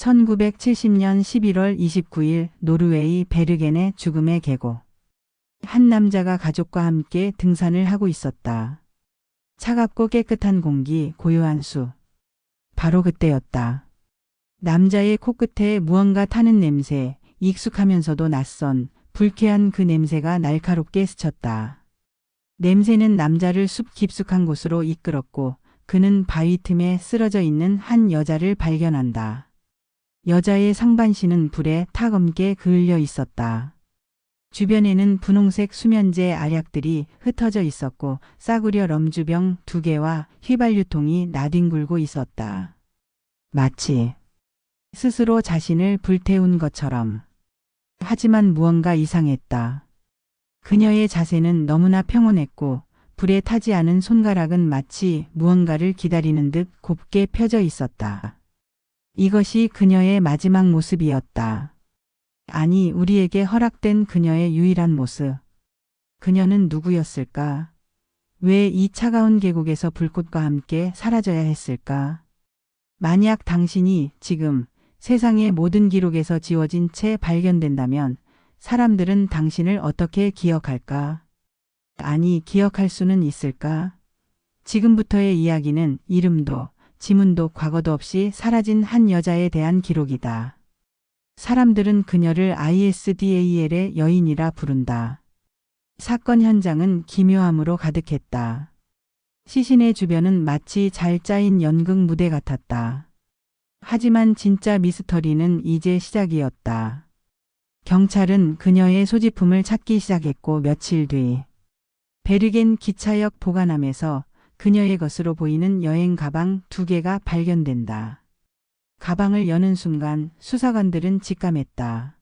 1970년 11월 29일 노르웨이 베르겐의 죽음의 계곡. 한 남자가 가족과 함께 등산을 하고 있었다. 차갑고 깨끗한 공기, 고요한 수. 바로 그때였다. 남자의 코끝에 무언가 타는 냄새, 익숙하면서도 낯선, 불쾌한 그 냄새가 날카롭게 스쳤다. 냄새는 남자를 숲 깊숙한 곳으로 이끌었고 그는 바위 틈에 쓰러져 있는 한 여자를 발견한다. 여자의 상반신은 불에 탁엄게 그을려 있었다. 주변에는 분홍색 수면제 알약들이 흩어져 있었고 싸구려 럼주병 2개와 휘발유통이 나뒹굴고 있었다. 마치 스스로 자신을 불태운 것처럼. 하지만 무언가 이상했다. 그녀의 자세는 너무나 평온했고 불에 타지 않은 손가락은 마치 무언가를 기다리는 듯 곱게 펴져 있었다. 이것이 그녀의 마지막 모습이었다. 아니, 우리에게 허락된 그녀의 유일한 모습. 그녀는 누구였을까? 왜 이 차가운 계곡에서 불꽃과 함께 사라져야 했을까? 만약 당신이 지금 세상의 모든 기록에서 지워진 채 발견된다면 사람들은 당신을 어떻게 기억할까? 아니, 기억할 수는 있을까? 지금부터의 이야기는 이름도 지문도 과거도 없이 사라진 한 여자에 대한 기록이다. 사람들은 그녀를 ISDAL의 여인이라 부른다. 사건 현장은 기묘함으로 가득했다. 시신의 주변은 마치 잘 짜인 연극 무대 같았다. 하지만 진짜 미스터리는 이제 시작이었다. 경찰은 그녀의 소지품을 찾기 시작했고 며칠 뒤 베르겐 기차역 보관함에서 그녀의 것으로 보이는 여행 가방 2개가 발견된다. 가방을 여는 순간 수사관들은 직감했다.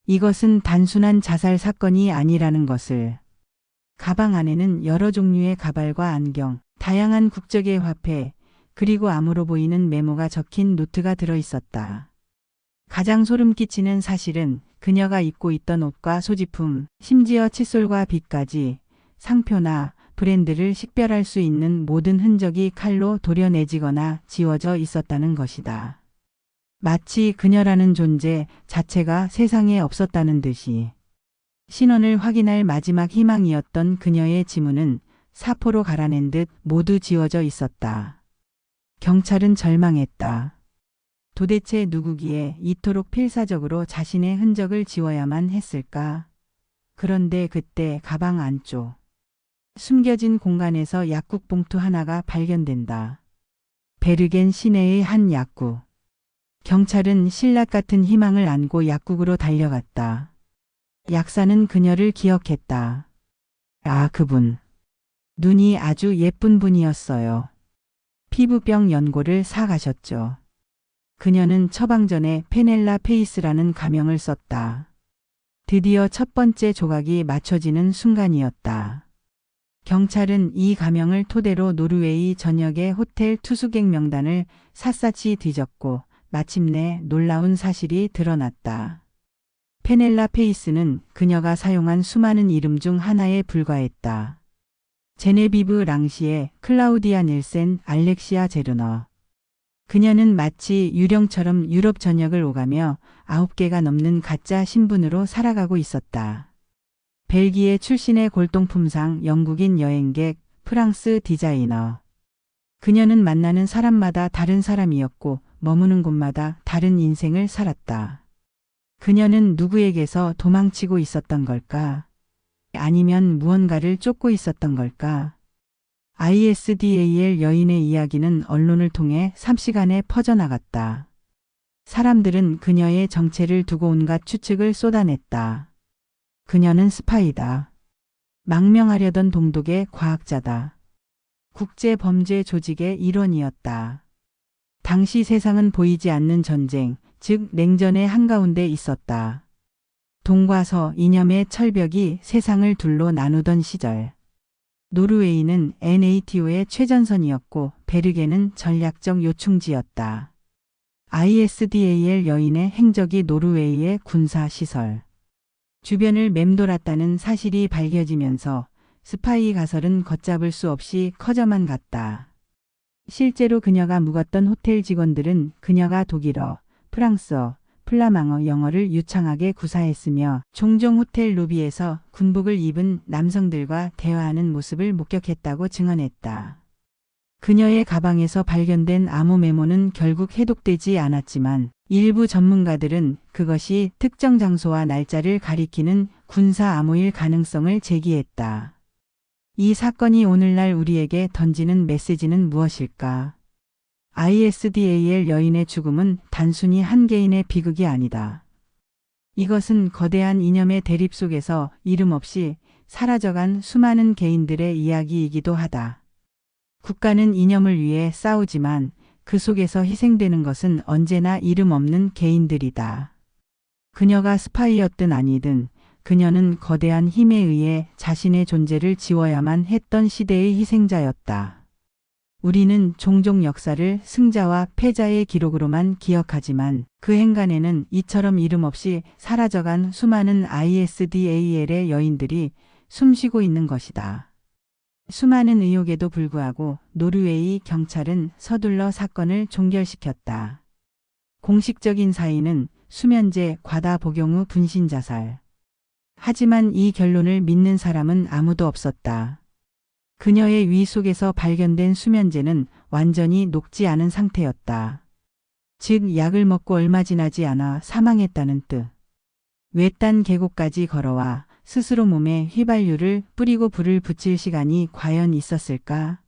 이것은 단순한 자살 사건이 아니라는 것을. 가방 안에는 여러 종류의 가발과 안경, 다양한 국적의 화폐, 그리고 암으로 보이는 메모가 적힌 노트가 들어있었다. 가장 소름 끼치는 사실은 그녀가 입고 있던 옷과 소지품, 심지어 칫솔과 빗까지 상표나 브랜드를 식별할 수 있는 모든 흔적이 칼로 도려내지거나 지워져 있었다는 것이다. 마치 그녀라는 존재 자체가 세상에 없었다는 듯이. 신원을 확인할 마지막 희망이었던 그녀의 지문은 사포로 갈아낸 듯 모두 지워져 있었다. 경찰은 절망했다. 도대체 누구기에 이토록 필사적으로 자신의 흔적을 지워야만 했을까? 그런데 그때 가방 안쪽. 숨겨진 공간에서 약국 봉투 하나가 발견된다. 베르겐 시내의 한 약국. 경찰은 신라 같은 희망을 안고 약국으로 달려갔다. 약사는 그녀를 기억했다. 아, 그분. 눈이 아주 예쁜 분이었어요. 피부병 연고를 사가셨죠. 그녀는 처방 전에 페넬라 페이스라는 가명을 썼다. 드디어 첫 번째 조각이 맞춰지는 순간이었다. 경찰은 이 가명을 토대로 노르웨이 전역의 호텔 투숙객 명단을 샅샅이 뒤졌고 마침내 놀라운 사실이 드러났다. 페넬라 페이스는 그녀가 사용한 수많은 이름 중 하나에 불과했다. 제네비브 랑시에, 클라우디아 닐센, 알렉시아 제르너. 그녀는 마치 유령처럼 유럽 전역을 오가며 9개가 넘는 가짜 신분으로 살아가고 있었다. 벨기에 출신의 골동품상, 영국인 여행객, 프랑스 디자이너. 그녀는 만나는 사람마다 다른 사람이었고 머무는 곳마다 다른 인생을 살았다. 그녀는 누구에게서 도망치고 있었던 걸까? 아니면 무언가를 쫓고 있었던 걸까? ISDAL 여인의 이야기는 언론을 통해 3시간에 퍼져나갔다. 사람들은 그녀의 정체를 두고 온갖 추측을 쏟아냈다. 그녀는 스파이다. 망명하려던 동독의 과학자다. 국제범죄 조직의 일원이었다. 당시 세상은 보이지 않는 전쟁, 즉 냉전의 한가운데 있었다. 동과 서 이념의 철벽이 세상을 둘로 나누던 시절. 노르웨이는 NATO의 최전선이었고 베르겐은 전략적 요충지였다. ISDAL 여인의 행적이 노르웨이의 군사시설. 주변을 맴돌았다는 사실이 밝혀지면서 스파이 가설은 걷잡을 수 없이 커져만 갔다. 실제로 그녀가 묵었던 호텔 직원들은 그녀가 독일어, 프랑스어, 플라망어, 영어를 유창하게 구사했으며 종종 호텔 로비에서 군복을 입은 남성들과 대화하는 모습을 목격했다고 증언했다. 그녀의 가방에서 발견된 암호 메모는 결국 해독되지 않았지만 일부 전문가들은 그것이 특정 장소와 날짜를 가리키는 군사 암호일 가능성을 제기했다. 이 사건이 오늘날 우리에게 던지는 메시지는 무엇일까? ISDAL 여인의 죽음은 단순히 한 개인의 비극이 아니다. 이것은 거대한 이념의 대립 속에서 이름 없이 사라져간 수많은 개인들의 이야기이기도 하다. 국가는 이념을 위해 싸우지만 그 속에서 희생되는 것은 언제나 이름 없는 개인들이다. 그녀가 스파이였든 아니든 그녀는 거대한 힘에 의해 자신의 존재를 지워야만 했던 시대의 희생자였다. 우리는 종종 역사를 승자와 패자의 기록으로만 기억하지만 그 행간에는 이처럼 이름 없이 사라져간 수많은 ISDAL의 여인들이 숨쉬고 있는 것이다. 수많은 의혹에도 불구하고 노르웨이 경찰은 서둘러 사건을 종결시켰다. 공식적인 사인은 수면제 과다 복용 후 분신 자살. 하지만 이 결론을 믿는 사람은 아무도 없었다. 그녀의 위 속에서 발견된 수면제는 완전히 녹지 않은 상태였다. 즉 약을 먹고 얼마 지나지 않아 사망했다는 뜻. 외딴 계곡까지 걸어와 스스로 몸에 휘발유를 뿌리고 불을 붙일 시간이 과연 있었을까?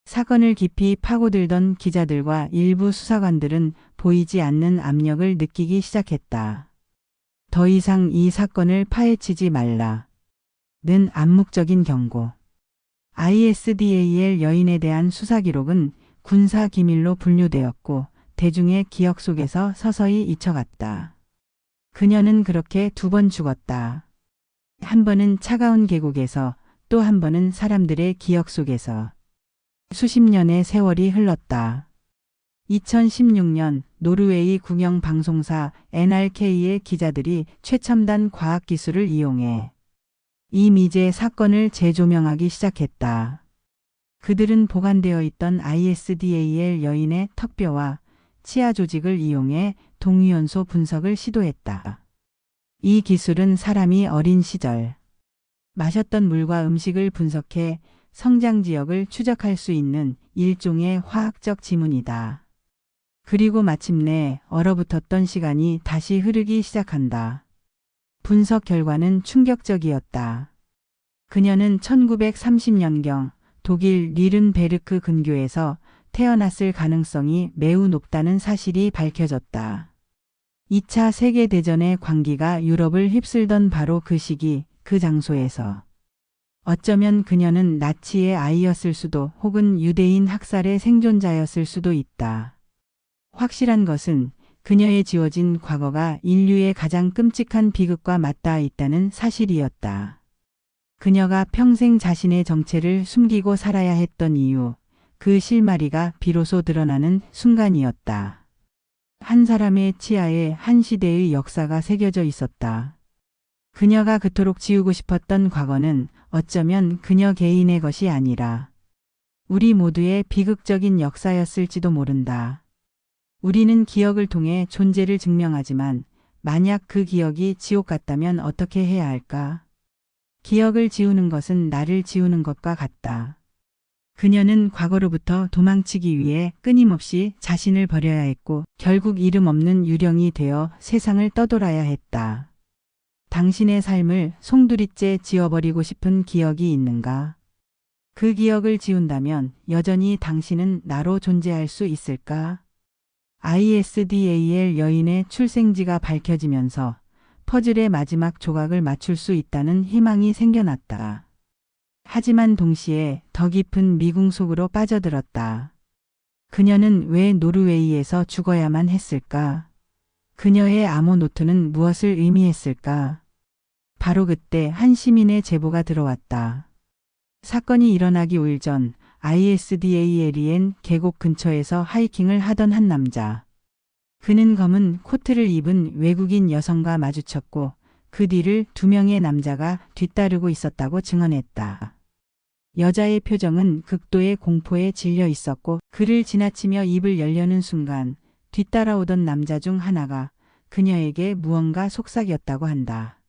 사건을 깊이 파고들던 기자들과 일부 수사관들은 보이지 않는 압력을 느끼기 시작했다. 더 이상 이 사건을 파헤치지 말라. 는 암묵적인 경고. ISDAL 여인에 대한 수사 기록은 군사 기밀로 분류되었고 대중의 기억 속에서 서서히 잊혀갔다. 그녀는 그렇게 2번 죽었다. 한 번은 차가운 계곡에서, 또 한 번은 사람들의 기억 속에서. 수십 년의 세월이 흘렀다. 2016년 노르웨이 국영 방송사 NRK의 기자들이 최첨단 과학기술을 이용해 이 미제 사건을 재조명하기 시작했다. 그들은 보관되어 있던 ISDAL 여인의 턱뼈와 치아 조직을 이용해 동위원소 분석을 시도했다. 이 기술은 사람이 어린 시절 마셨던 물과 음식을 분석해 성장 지역을 추적할 수 있는 일종의 화학적 지문이다. 그리고 마침내 얼어붙었던 시간이 다시 흐르기 시작한다. 분석 결과는 충격적이었다. 그녀는 1930년경 독일 리른베르크 근교에서 태어났을 가능성이 매우 높다는 사실이 밝혀졌다. 2차 세계대전의 광기가 유럽을 휩쓸던 바로 그 시기, 그 장소에서. 어쩌면 그녀는 나치의 아이였을 수도 혹은 유대인 학살의 생존자였을 수도 있다. 확실한 것은 그녀의 지워진 과거가 인류의 가장 끔찍한 비극과 맞닿아 있다는 사실이었다. 그녀가 평생 자신의 정체를 숨기고 살아야 했던 이유, 그 실마리가 비로소 드러나는 순간이었다. 한 사람의 치아에 한 시대의 역사가 새겨져 있었다. 그녀가 그토록 지우고 싶었던 과거는 어쩌면 그녀 개인의 것이 아니라 우리 모두의 비극적인 역사였을지도 모른다. 우리는 기억을 통해 존재를 증명하지만 만약 그 기억이 지옥 같다면 어떻게 해야 할까? 기억을 지우는 것은 나를 지우는 것과 같다. 그녀는 과거로부터 도망치기 위해 끊임없이 자신을 버려야 했고 결국 이름 없는 유령이 되어 세상을 떠돌아야 했다. 당신의 삶을 송두리째 지워버리고 싶은 기억이 있는가? 그 기억을 지운다면 여전히 당신은 나로 존재할 수 있을까? ISDAL 여인의 출생지가 밝혀지면서 퍼즐의 마지막 조각을 맞출 수 있다는 희망이 생겨났다. 하지만 동시에 더 깊은 미궁 속으로 빠져들었다. 그녀는 왜 노르웨이에서 죽어야만 했을까? 그녀의 암호 노트는 무엇을 의미했을까? 바로 그때 한 시민의 제보가 들어왔다. 사건이 일어나기 5일 전 ISDALien 계곡 근처에서 하이킹을 하던 한 남자. 그는 검은 코트를 입은 외국인 여성과 마주쳤고 그 뒤를 2명의 남자가 뒤따르고 있었다고 증언했다. 여자의 표정은 극도의 공포에 질려 있었고 그를 지나치며 입을 열려는 순간 뒤따라오던 남자 중 하나가 그녀에게 무언가 속삭였다고 한다.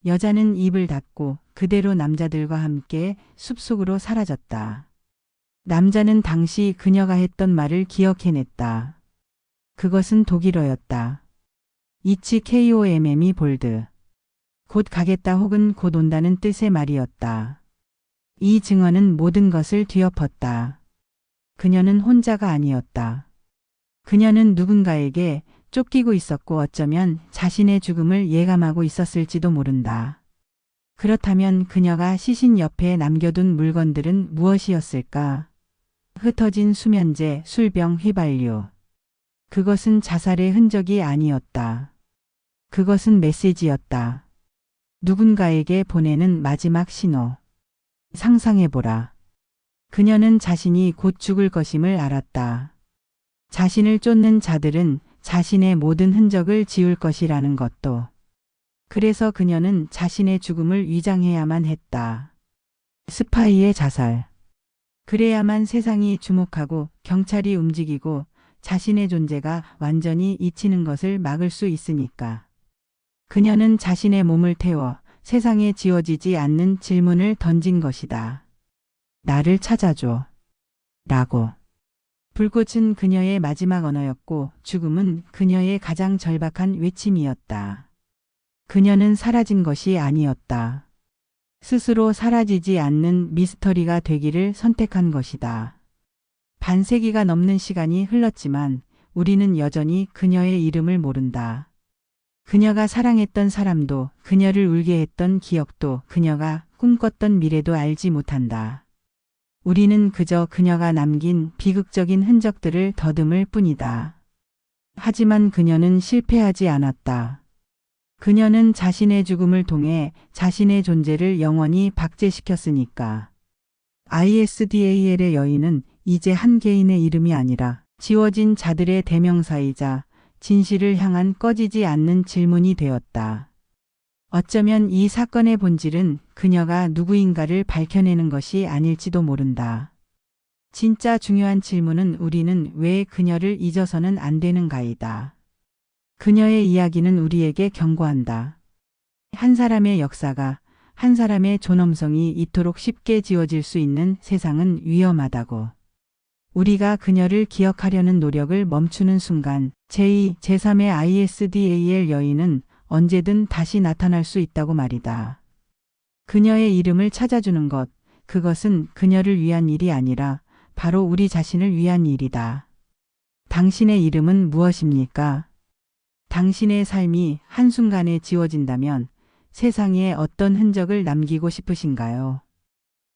여자는 입을 닫고 그대로 남자들과 함께 숲속으로 사라졌다. 남자는 당시 그녀가 했던 말을 기억해냈다. 그것은 독일어였다. 이치 KOMM이 볼드. 곧 가겠다 혹은 곧 온다는 뜻의 말이었다. 이 증언은 모든 것을 뒤엎었다. 그녀는 혼자가 아니었다. 그녀는 누군가에게 쫓기고 있었고 어쩌면 자신의 죽음을 예감하고 있었을지도 모른다. 그렇다면 그녀가 시신 옆에 남겨둔 물건들은 무엇이었을까? 흩어진 수면제, 술병, 휘발유. 그것은 자살의 흔적이 아니었다. 그것은 메시지였다. 누군가에게 보내는 마지막 신호. 상상해보라. 그녀는 자신이 곧 죽을 것임을 알았다. 자신을 쫓는 자들은 자신의 모든 흔적을 지울 것이라는 것도. 그래서 그녀는 자신의 죽음을 위장해야만 했다. 스파이의 자살. 그래야만 세상이 주목하고 경찰이 움직이고 자신의 존재가 완전히 잊히는 것을 막을 수 있으니까. 그녀는 자신의 몸을 태워 세상에 지워지지 않는 질문을 던진 것이다. 나를 찾아줘. 라고. 불꽃은 그녀의 마지막 언어였고 죽음은 그녀의 가장 절박한 외침이었다. 그녀는 사라진 것이 아니었다. 스스로 사라지지 않는 미스터리가 되기를 선택한 것이다. 반세기가 넘는 시간이 흘렀지만 우리는 여전히 그녀의 이름을 모른다. 그녀가 사랑했던 사람도, 그녀를 울게 했던 기억도, 그녀가 꿈꿨던 미래도 알지 못한다. 우리는 그저 그녀가 남긴 비극적인 흔적들을 더듬을 뿐이다. 하지만 그녀는 실패하지 않았다. 그녀는 자신의 죽음을 통해 자신의 존재를 영원히 박제시켰으니까. ISDAL의 여인은 이제 한 개인의 이름이 아니라 지워진 자들의 대명사이자 진실을 향한 꺼지지 않는 질문이 되었다. 어쩌면 이 사건의 본질은 그녀가 누구인가를 밝혀내는 것이 아닐지도 모른다. 진짜 중요한 질문은 우리는 왜 그녀를 잊어서는 안 되는가이다. 그녀의 이야기는 우리에게 경고한다. 한 사람의 역사가, 한 사람의 존엄성이 이토록 쉽게 지워질 수 있는 세상은 위험하다고. 우리가 그녀를 기억하려는 노력을 멈추는 순간 제2, 제3의 ISDAL 여인은 언제든 다시 나타날 수 있다고 말이다. 그녀의 이름을 찾아주는 것, 그것은 그녀를 위한 일이 아니라 바로 우리 자신을 위한 일이다. 당신의 이름은 무엇입니까? 당신의 삶이 한순간에 지워진다면 세상에 어떤 흔적을 남기고 싶으신가요?